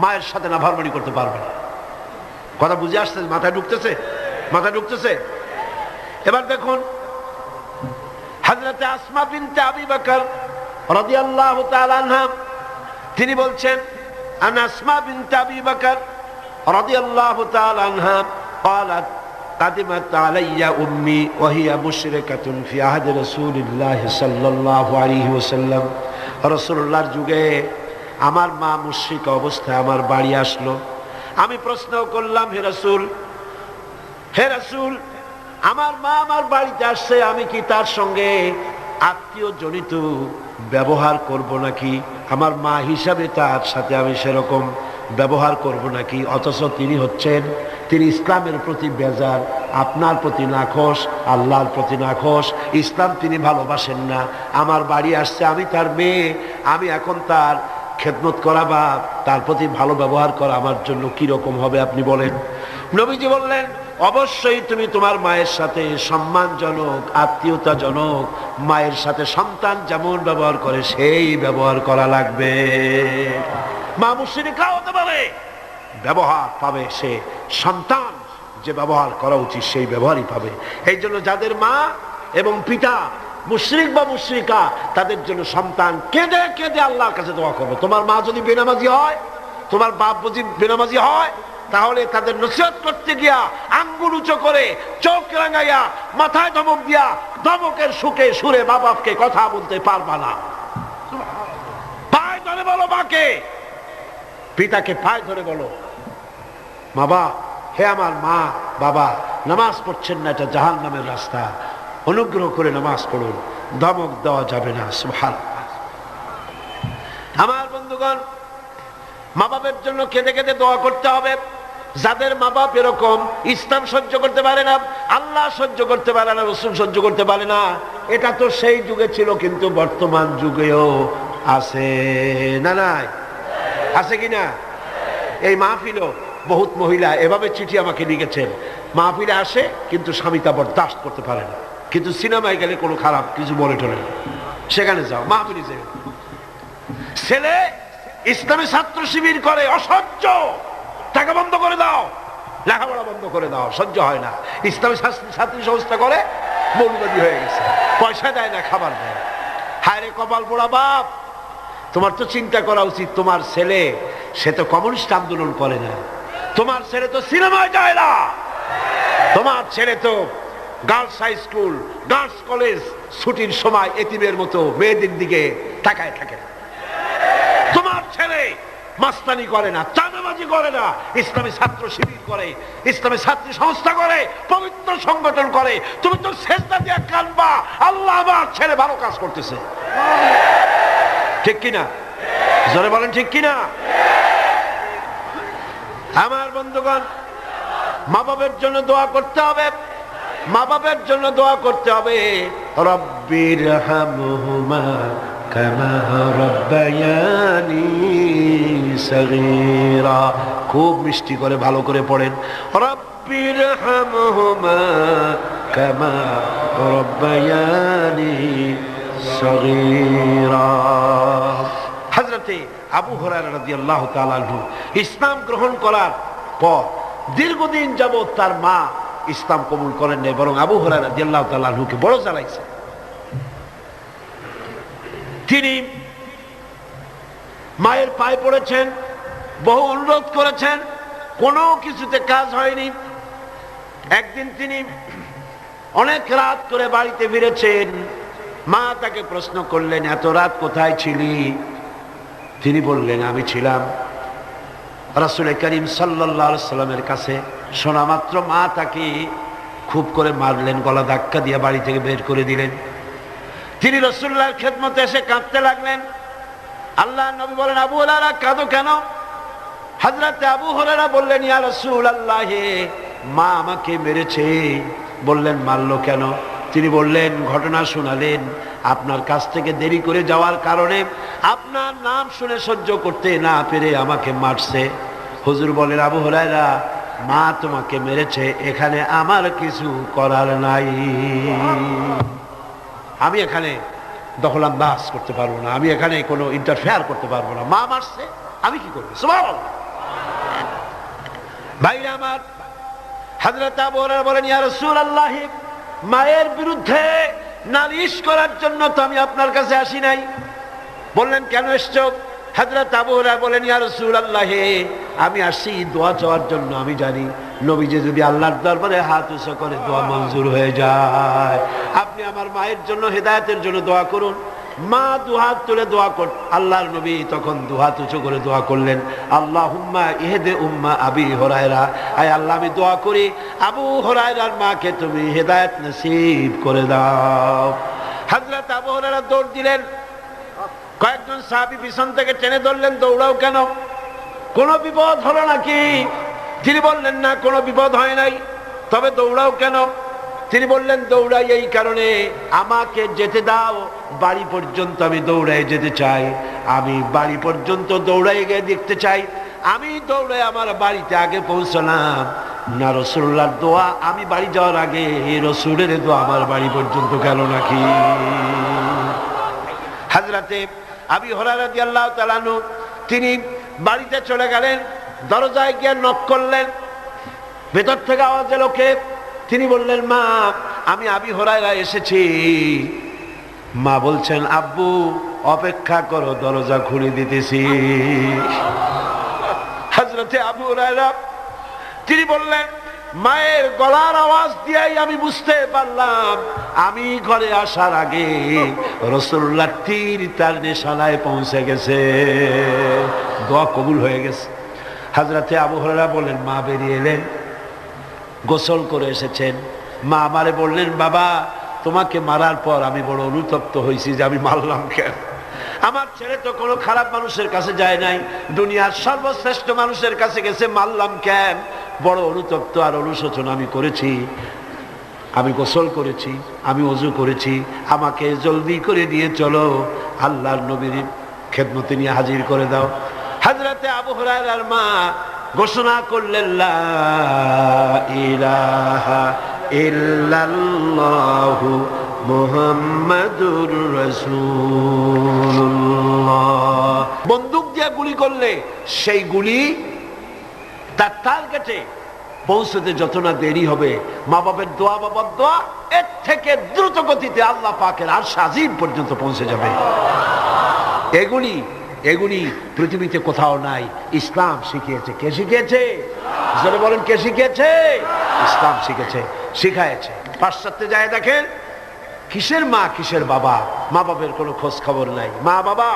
মায়ের সাথে নাফরমানি করতে পারবে না। কথা বুঝে আসছে? মাথায় ঢুকতেছে? মাথায় ঢুকতেছে? এবার দেখুন হযরত আসমা বিনতে আবি বকর রাদিয়াল্লাহু তাআলা আনহা, তিনি বলছেন আন আসমা বিনতে আবি বকর রাদিয়াল্লাহু তাআলা আনহা قالت قدمت علي أمي وهي مشركة في عهد رسول الله صلى الله عليه وسلم। রাসূলুল্লাহর যুগে আমার মা মুশরিক অবস্থায় আমার বাড়ি আসলো। আমি প্রশ্ন করলাম, হে রাসূল, হে রাসূল, আমার মা আমার বাড়িতে আসছে, আমি কি তার সঙ্গে আত্মীয় জনিত ব্যবহার করব নাকি? আমার মা হিসাবে তার সাথে আমি সেরকম ব্যবহার করব নাকি? অথচ তিনি হচ্ছেন, তিনি ইসলামের প্রতি বেজার, আপনার প্রতি নাখোশ, আল্লাহর প্রতি নাখোশ। ইসলাম তিনি ভালোবাসেন না। আমার বাড়ি আসছে, আমি তার মেয়ে, আমি এখন তার খেদমত করা বা তার প্রতি ভালো ব্যবহার করা আমার জন্য কি রকম হবে আপনি বলেন? নবীজি বললেন, অবশ্যই তুমি তোমার মায়ের সাথে সম্মানজনক, আত্মীয়তাজনক, মায়ের সাথে সন্তান যেমন ব্যবহার করে সেই ব্যবহার করা লাগবে। মা মুশরিকা হতে পারে, ব্যবহার পাবে সে সন্তান যে ব্যবহার করা উচিত সেই ব্যবহারই পাবে। এই জন্য যাদের মা এবং পিতা মুশরিক বা মুশরিকা, তাদের জন্য সন্তান কেঁদে কেঁদে আল্লাহর কাছে দোয়া করবে। তোমার মা যদি বেনামাজি হয়, তোমার বাপ যদি বেনামাজি হয়, তাহলে তাদের নসিহত করতে গিয়া আঙ্গুল উঁচু করে, চোখ রাঙাইয়া, মাথায় ধমক দিয়া, ধমকের সুখে সুরে মা বাপকে কথা বলতে পারবা না। পায়ে ধরে বলো মাকে, পিতাকে পায়ে ধরে বলো, বাবা, হে আমার মা বাবা, নামাজ পড়ছেন না, এটা জাহান্নামের রাস্তা, অনুগ্রহ করে নামাজ পড়ুন। ধমক দেওয়া যাবে না। সুবহানাল্লাহ। আমার বন্ধুগণ, মা বাপের জন্য কেঁদে কেঁদে দোয়া করতে হবে। যাদের মা বাপ এরকম, ইসলাম সহ্য করতে পারে না, আল্লাহ সহ্য করতে পারে না, রাসূল সহ্য করতে পারে না, এটা তো সেই যুগে ছিল, কিন্তু বর্তমান যুগেও আছে না? নাই আছে কিনা? এই মাহফিলও বহুত মহিলা এভাবে চিঠি আমাকে লিখেছেন, মাহফিলে আসে কিন্তু স্বামী তা বরদাস্ত করতে পারে না, কিন্তু সিনেমায় গেলে কোনো খারাপ কিছু বলে টলে না, সেখানে যাও, মাহফিলে যাও। ছেলে ইসলামী ছাত্র শিবির করে, অসহ্য, টাকা বন্ধ করে দাও, লেখাপড়া বন্ধ করে দাও, সহ্য হয় না। ইসলামী ছাত্রী সংস্থা করে, মৌলবাদী হয়ে গেছে, পয়সা দেয় না, খাবার দেয়। হায় রে কপাল পোড়া বাপ, তোমার তো চিন্তা করা উচিত, তোমার ছেলে সে তো কমিউনিস্ট আন্দোলন করে না, তোমার ছেলে তো সিনেমায় যায় না, তোমার ছেলে তো girls high school, girls college ছুটির সময় এতিমের মতো মেয়েদের দিকে তাকায় থাকে না, তোমার ছেলে মাস্তানি করে না, চাঁদাবাজি করে না, ইসলামী ছাত্র শিবির করে, ইসলামী ছাত্রী সংস্থা করে, পবিত্র সংগঠন করে। তুমি তো সেজদা দিয়ে কাঁদবা, আল্লাহ আমার ছেলে ভালো কাজ করতেছে। ঠিক কিনা? জোরে বলেন ঠিক কিনা? আমার বন্ধুগণ, মা বাবার জন্য দোয়া করতে হবে, মা বাবার জন্য দোয়া করতে হবে। রব্বির হামহুমা কামা রাব্বায়ানি সগীরা। খুব মিষ্টি করে ভালো করে পড়েন, রব্বির হামহুমা কামা রাব্বায়ানি সগীরা। হযরতে আবু হুরায়রা রাদিয়াল্লাহু তাআলা আনহু ইসলাম গ্রহণ করার পর দীর্ঘদিন যাবত তার মা ইসলাম কবুল করেন নাই, বরং আবু হুরায়রা রাদিয়াল্লাহু তাআলা আনহুকে বড় জ্বালাইছে। তিনি মায়ের পায়ে পড়েছেন, বহু অনুরোধ করেছেন, কোনো কিছুতে কাজ হয়নি। একদিন তিনি অনেক রাত করে বাড়িতে ফিরেছেন, মা তাকে প্রশ্ন করলেন, এত রাত কোথায় ছিলি? তিনি বললেন, আমি ছিলাম রাসূল করিম সাল্লাল্লাহু আলাইহি সাল্লামের কাছে। শোনা মাত্র মা তাকে খুব করে মারলেন, গলা ধাক্কা দিয়ে বাড়ি থেকে বের করে দিলেন। তিনি রাসূলুল্লাহর খেদমতে এসে কাঁদতে লাগলেন। আল্লাহর নবী বলেন, আবু হুরায়রা কাঁদো কেন? হযরত আবু হুরায়রা বললেন, ইয়া রাসূলুল্লাহ, মা আমাকে মেরেছে। বললেন, মারলো কেন? তিনি বললেন, ঘটনা শোনালেন, আপনার কাছ থেকে দেরি করে যাওয়ার কারণে আপনার নাম শুনে সহ্য করতে না পেরে আমাকে মারছে। হুজুর বলেন, আবু হুরায়রা, মা তোমাকে মেরেছে, এখানে আমার কিছু করার নাই, আমি এখানে দখলান্দাজ করতে পারবো না, আমি এখানে কোনো ইন্টারফেয়ার করতে পারবো না, মা মারছে, আমি কি করবো? সুবহানাল্লাহ। ভাইরা আমার, হযরত আবু হুরায়রা বলেন, ইয়া রাসূলুল্লাহ, মায়ের বিরুদ্ধে নালিশ করার জন্য তো আমি আপনার কাছে আসি নাই। বললেন, কেন এসছো? হযরত আবু হুরায়রা বলেন, ইয়া রাসূলুল্লাহ, আমি আসছি দোয়া চাওয়ার জন্য। আমি জানি নবীজি যদি আল্লাহর দরবারে হাত উঁচু করে দোয়া মঞ্জুর হয়ে যায়। আপনি আমার মায়ের জন্য, হেদায়েতের জন্য দোয়া করুন। মা দুহাত তুলে দোয়া কর, আল্লাহর নবী তখন দুহাত উঁচু করে দোয়া করলেন, আল্লাহুম্মা ইহদি উম্মা আবি হুরায়রা, আয় আল্লাহ, আমি দোয়া করি আবু হুরায়রার মাকে তুমি হেদায়েত নসিব করে দাও। হযরত আবু হুরায়রা দৌড় দিলেন, কয়েকজন সাহাবী পিছন থেকে টেনে ধরলেন, দৌড়াও কেন? কোনো বিপদ হলো নাকি? তিনি বললেন, না, কোনো বিপদ হয় নাই, তবে দৌড়াও কেন? তিনি বললেন, দৌড়াই এই কারণে, আমাকে যেতে দাও, বাড়ি পর্যন্ত আমি দৌড়াই যেতে চাই, আমি বাড়ি পর্যন্ত দৌড়াই গিয়ে দেখতে চাই, আমি দৌড়ে আমার বাড়িতে আগে পৌঁছলাম না রাসূলুল্লাহর দোয়া আমি বাড়ি যাওয়ার আগে রাসূলের দোয়া আমার বাড়ি পর্যন্ত গেল নাকি? হযরতে আবু হুরায়রা রাদিয়াল্লাহু তাআলা আনহু তিনি বাড়িতে চলে গেলেন, দরজায় গিয়ে নক করলেন, ভেতর থেকে আওয়াজ এলো, কে? তিনি বললেন, মা, আমি আবু হুরায়রা এসেছি। মা বলছেন, আব্বু অপেক্ষা করো, দরজা খুলে দিতেছি। হযরতে আবু হুরায়রা তিনি বললেন, মায়ের গলার আওয়াজ দিয়েই আমি বুঝতে পারলাম আমি ঘরে আসার আগে রাসূলুল্লাহ তীর তার নিশানায় পৌঁছে গেছে, দোয়া কবুল হয়ে গেছে। হযরতে আবু হুরায়রা বলেন, মা বেরিয়ে এলেন, গোসল করে এসেছেন। মা আমারে বললেন, বাবা, তোমাকে মারার পর আমি বড় অনুতপ্ত হয়েছি যে আমি মারলাম কেন? আমার ছেলে তো কোনো খারাপ মানুষের কাছে যায় নাই, দুনিয়ার সর্বশ্রেষ্ঠ মানুষের কাছে গেছে, মারলাম কেন? বড় অনুতপ্ত আর অনুশোচনা আমি করেছি। আমি গোসল করেছি, আমি ওযু করেছি, আমাকে জলদি করে দিয়ে চলো, আল্লাহর নবীর খেদমতে নিয়ে হাজির করে দাও। হযরতে আবু হুরায়রার মা ঘোষণা করলেন, লা ইলাহা ইল্লাল্লাহু মুহাম্মাদুর রাসূলুল্লাহ। বন্দুক দিয়ে গুলি করলে সেই গুলি তার টার্গেটে পৌঁছতে যত না দেরি হবে, মা বাবার দোয়া, বাবার দোয়া এর থেকে দ্রুত গতিতে আল্লাহ পাকের আরশ আজিম পর্যন্ত পৌঁছে যাবে। এগুলি পৃথিবীতে কোথাও নাই, ইসলাম শিখিয়েছে। কে শিখিয়েছে? যারা বলেন কে শিখিয়েছে? ইসলাম শিখেছে, শিখায়েছে। পাশ্চাত্যে যায় দেখেন, কিসের মা কিসের বাবা, মা বাবার কোনো খোঁজ খবর নাই। মা বাবা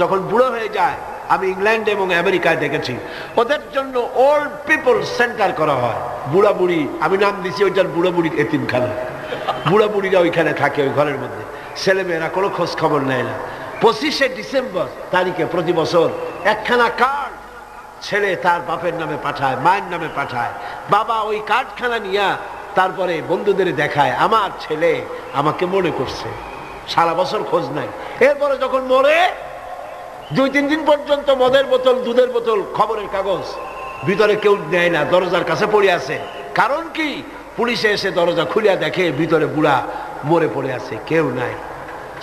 যখন বুড়ো হয়ে যায়, আমি ইংল্যান্ড এবং আমেরিকায় দেখেছি, ওদের জন্য ওল্ড পিপল সেন্টার করা হয়। বুড়া বুড়ি, আমি নাম দিছি ওইটার বুড়া বুড়ি এতিমখানা। বুড়া বুড়িরা ওইখানে থাকে, ওই ঘরের মধ্যে। ছেলেমেয়েরা কোনো খোঁজ খবর নেয় না। 25শে ডিসেম্বর তারিখে প্রতি বছর একখানা কার্ড ছেলে তার বাপের নামে পাঠায়, মায়ের নামে পাঠায়। বাবা ওই কার্ডখানা নিয়ে তারপরে বন্ধুদের দেখায়, আমার ছেলে আমাকে মনে করছে। সারা বছর খোঁজ নাই। এরপরে যখন মরে 2-3 দিন পর্যন্ত মদের বোতল, দুধের বোতল, খবরের কাগজ ভিতরে কেউ নেয় না, দরজার কাছে পড়ে আছে। কারণ কি? পুলিশে এসে দরজা খুলিয়া দেখে ভিতরে বুড়া মরে পড়ে আছে, কেউ নাই,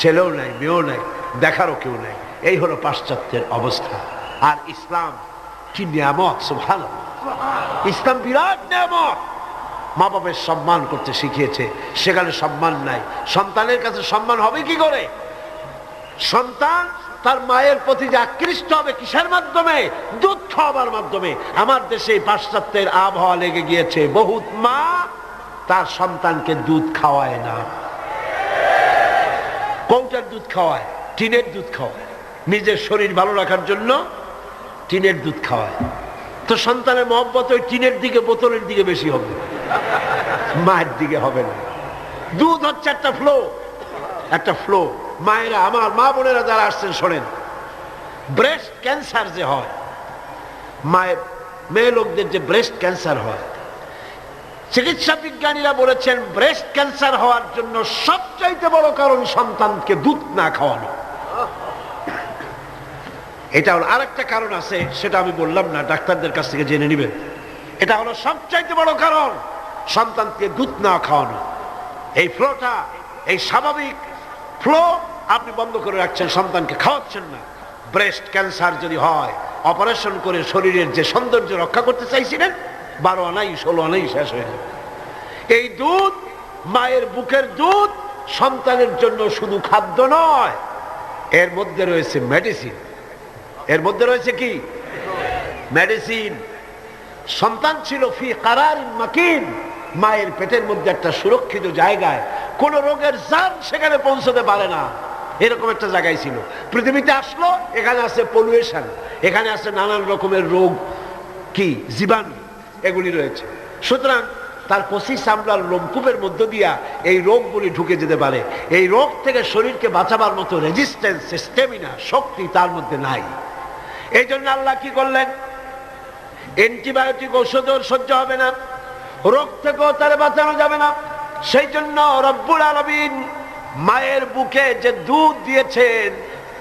ছেলেও নাই, মেয়েও নাই, দেখারও কেউ নাই। এই হলো পাশ্চাত্যের অবস্থা। আর ইসলাম কি নিয়ামত! সুবহানাল্লাহ, ইসলাম বিরাট নিয়ামত। মা বাবার সম্মান করতে শিখিয়েছে, সেখানে সম্মান নাই। সন্তানের কাছে সম্মান হবে কি করে? সন্তান তার মায়ের প্রতি যে আকৃষ্ট হবে কিসের মাধ্যমে? দুধ খাওয়াবার মাধ্যমে। আমার দেশে পাশ্চাত্যের আবহাওয়া লেগে গিয়েছে, বহুত মা তার সন্তানকে দুধ খাওয়ায় না। কৌটার দুধ খাওয়ায়, টিনের দুধ খাওয়ায়, নিজের শরীর ভালো রাখার জন্য টিনের দুধ খাওয়ায়। তো সন্তানের মহব্বত ওই টিনের দিকে, বোতলের দিকে বেশি হবে, মায়ের দিকে হবে না। দুধ হচ্ছে একটা ফ্লো, একটা ফ্লো। মায়েরা, আমার মা বোনেরা যারা আসছেন শোনেন, ব্রেস্ট ক্যান্সার যে হয়, মায়ের মেয়ে লোকদের যে ব্রেস্ট ক্যান্সার হয়, চিকিৎসা বিজ্ঞানীরা বলেছেন ব্রেস্ট ক্যান্সার হওয়ার জন্য সবচাইতে বড় কারণ সন্তানকে দুধ না খাওয়ানো। এটা হলো আরেকটা কারণ আছে, সেটা আমি বললাম না, ডাক্তারদের কাছ থেকে জেনে নেবেন। এটা হলো সবচাইতে বড় কারণ, সন্তানকে দুধ না খাওয়ানো। এই ফ্লোটা, এই স্বাভাবিক ফ্লো আপনি বন্ধ করে রাখছেন, সন্তানকে খাওয়াচ্ছেন না। ব্রেস্ট ক্যান্সার যদি হয়, অপারেশন করে শরীরের যে সৌন্দর্য রক্ষা করতে চাইছিলেন, 12 আনাই 16 আনাই শেষ হয়ে যাবে। এই দুধ, মায়ের বুকের দুধ সন্তানের জন্য শুধু খাদ্য নয়, এর মধ্যে রয়েছে মেডিসিন। এর মধ্যে রয়েছে কি? মেডিসিন। সন্তান ছিল ফি কারারিন মাকিন, মায়ের পেটের মধ্যে একটা সুরক্ষিত জায়গায়, কোন রোগের জান সেখানে পৌঁছতে পারে না, এরকম একটা জায়গায় ছিল। পৃথিবীতে আসলো, এখানে আছে পলিউশন, এখানে আছে নানান রকমের রোগ, কি জীবাণু, এগুলি রয়েছে। সুতরাং তার কচি চামড়ার লোমকূপের মধ্য দিয়া এই রোগগুলি ঢুকে যেতে পারে। এই রোগ থেকে শরীরকে বাঁচাবার মতো রেজিস্ট্যান্স, স্ট্যামিনা, শক্তি তার মধ্যে নাই। এই জন্য আল্লাহ কি করলেন? অ্যান্টিবায়োটিক ওষুধও সহ্য হবে না, রোগ থেকেও তার বাঁচানো যাবে না। সেই জন্য রব্বুল আলামিন মায়ের বুকে যে দুধ দিয়েছেন,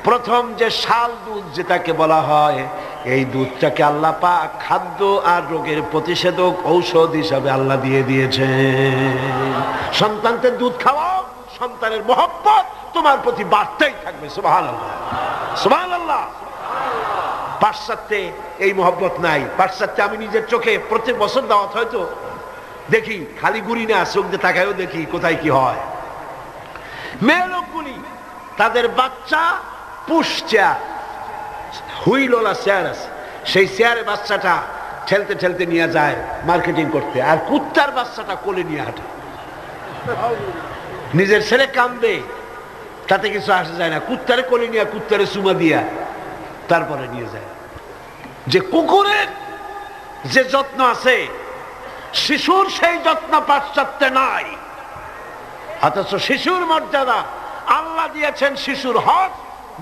প্রথম যে শাল দুধ যেটাকে বলা হয়, এই দুধটাকে আল্লাহ পাক খাদ্য আর রোগের প্রতিষেধক ঔষধ হিসাবে আল্লাহ দিয়ে দিয়েছেন। সন্তানকে দুধ খাওয়াও, সন্তানের মহব্বত তোমার প্রতি বাড়তেই থাকবে। সুবহানাল্লাহ, সুবহানাল্লাহ। পাশ্চাত্যে এই মহব্বত নাই। পাশ্চাত্যে আমি নিজের চোখে প্রত্যেক বছর দাওয়াত হয়তো দেখি, খালি গুড়ি না, চোখ দিয়ে তাকায়ও দেখি কোথায় কি হয়। মেয়ে লোকগুলি তাদের বাচ্চা পুশ চেয়ার, হুইলওয়ালা চেয়ার আছে, সেই চেয়ারে বাচ্চাটা ঠেলতে ঠেলতে নিয়ে যায় মার্কেটিং করতে, আর কুত্তার বাচ্চাটা কোলে নিয়ে হাঁটে। নিজের ছেলে কান্দে, তাতে কিছু আসে যায় না, কুত্তারে কোলে নিয়ে, কুত্তারে চুমা দিয়া তারপরে নিয়ে যায়। যে কুকুরের যে যত্ন আছে, শিশুর সেই যত্ন পাশ্চাত্যে নাই। অথচ শিশুর মর্যাদা আল্লাহ দিয়েছেন, শিশুর হক,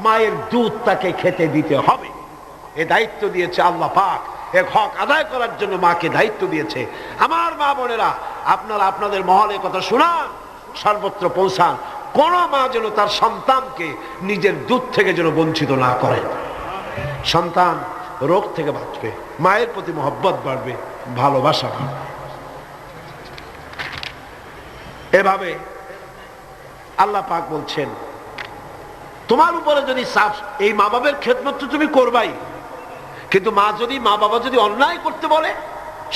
মায়ের দুধ তাকে খেতে দিতে হবে। এ দায়িত্ব দিয়েছে আল্লাহ পাক, এক হক আদায় করার জন্য মাকে দায়িত্ব দিয়েছে। আমার মা বোনেরা, আপনারা আপনাদের মহলে কথা শোনান, সর্বত্র পৌঁছান, কোন মা যেন তার সন্তানকে নিজের দুধ থেকে যেন বঞ্চিত না করে। সন্তান রোগ থেকে বাঁচবে, মায়ের প্রতি মহব্বত বাড়বে, ভালোবাসা বাড়বে। এভাবে আল্লাহ পাক বলছেন, তোমার উপরে যদি এই মা বাবার খেদমত তো তুমি করবাই, কিন্তু মা বাবা যদি অন্যায় করতে বলে,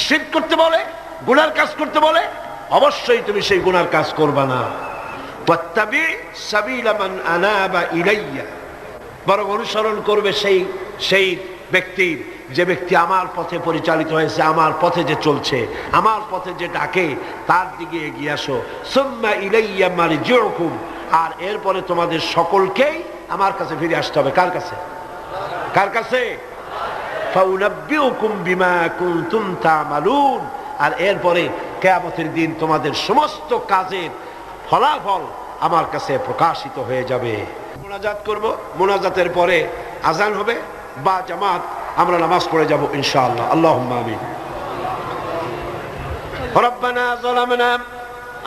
শিরক করতে বলে, গুনার কাজ করতে বলে, অবশ্যই তুমি সেই গুনার কাজ করবা না। ওয়াত্তাবি সাবিলা মান আনাবা ইলাইয়া, বরং অনুসরণ করবে সেই ব্যক্তির যে ব্যক্তি আমার পথে পরিচালিত হয়েছে, আমার পথে যে চলছে, আমার পথে যে ডাকে, তার দিকে এগিয়ে আসো। সুম্মা ইলাইয়া মারজিউকুম, আর এরপরে তোমাদের সকলকেই আমার কাছে ফিরে আসতে হবে। কার কাছে? কার কাছে? ফাউনাব্বিউকুম বিমা কুনতুম তা'মালুন, আর এরপরে কিয়ামতের দিন তোমাদের সমস্ত কাজের ফলাফল আমার কাছে প্রকাশিত হয়ে যাবে। মুনাজাত করব, মুনাজাতের পরে আজান হবে বা জামাত, আমরা নামাজ পড়ে যাব ইনশাআল্লাহ। আল্লাহুম্মা আমিন। রব্বানা যালামনা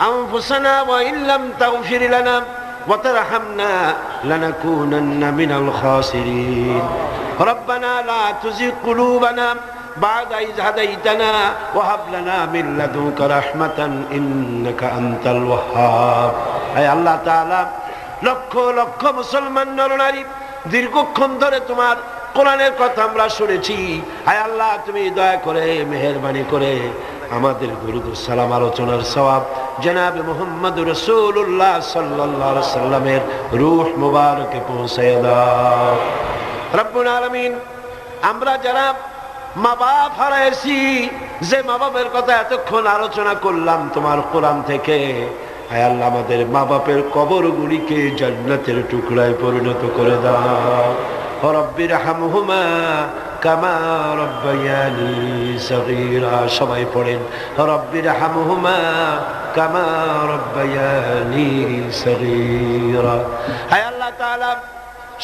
আনফুসানা ওয়া ইল্লাম তাগফির লানা ওয়া তারহামনা লানাকুনান্না মিনাল খাসিরিন। রব্বানা লা তুযিগ কুলুবানা বা'দা ইয হাদাইতানা ওয়া হাব লানা মিন লাদুনকা রাহমাতান ইন্নাকা আনতাল ওয়াহ্হাব। হে আল্লাহ তাআলা, লক্ষ লক্ষ মুসলমান নরনারী দীর্ঘক্ষণ ধরে তোমার কোরআনের কথা আমরা শুনেছি। হে আল্লাহ, তুমি দয়া করে মেহেরবানি করে আমাদের দুরূদ ও সালাম আলোচনার সওয়াব জনাব মুহাম্মদুর রাসূলুল্লাহ সাল্লাল্লাহু আলাইহি ওয়াসাল্লামের রূহ মুবারকে পৌঁছায় দাও। রব্বুল আলামিন, আমরা যারা মা বাপ হারাইছি, যে মা বাপের কথা এতক্ষণ আলোচনা করলাম তোমার কোরআন থেকে, আয় আল্লাহ, আমাদের মা বাপের কবরগুলিকে জান্নাতের টুকরায় পরিণত করে দাও। রব্বির হামহুমা কামা রব্বায়ানি সগীরা। সবাই পড়েন, রব্বির হামহুমা কামা রব্বায়ানি সগীরা। আয় আল্লাহ তাআলা,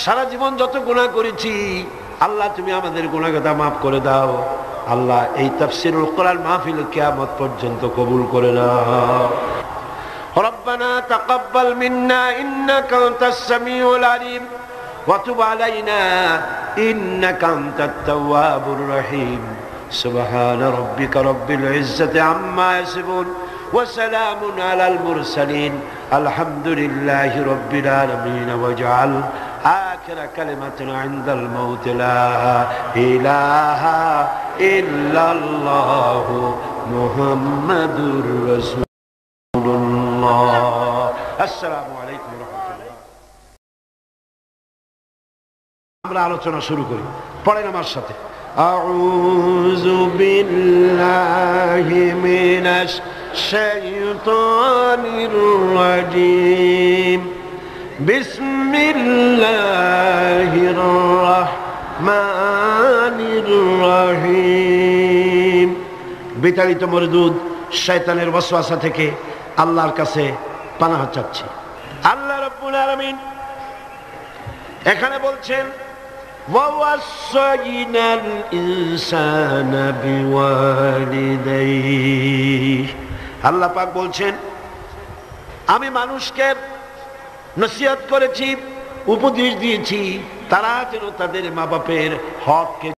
সারা জীবন যত গুনাহ করেছি, আল্লাহ তুমি আমাদের গুনাহগাতা মাফ করে দাও। আল্লাহ, এই তাফসীরুল কোরআন মাহফিল কিয়ামত পর্যন্ত কবুল করে নাও। ربنا تقبل منا إنك أنت السميع العليم وتب علينا إنك أنت التواب الرحيم سبحان ربك رب العزة عما يصفون وسلام على المرسلين الحمد لله رب العالمين واجعل آخر كلمة عند الموت لا إله إلا الله محمد رسول আসসালামু আলাইকুম ওয়া রাহমাতুল্লাহ। আমরা আলোচনা শুরু করি, পড়েন আমার সাথে। আউযু বিল্লাহি মিনাশ শাইতানির রাজীম বিসমিল্লাহির রাহমানির রহিম। বিতাড়িত মরদুদ শয়তানের ওয়াসওয়াসা থেকে আল্লাহর কাছে পানাহ চাচ্ছি। আল্লাহ রাব্বুল আলামিন এখানে বলছেন, ওয়াসাইনাল ইনসানা বিওয়ালিদাইহি। আল্লাহ পাক বলছেন, আমি মানুষকে নসিহত করেছি, উপদেশ দিয়েছি, তারা যেন তাদের মা বাপের হককে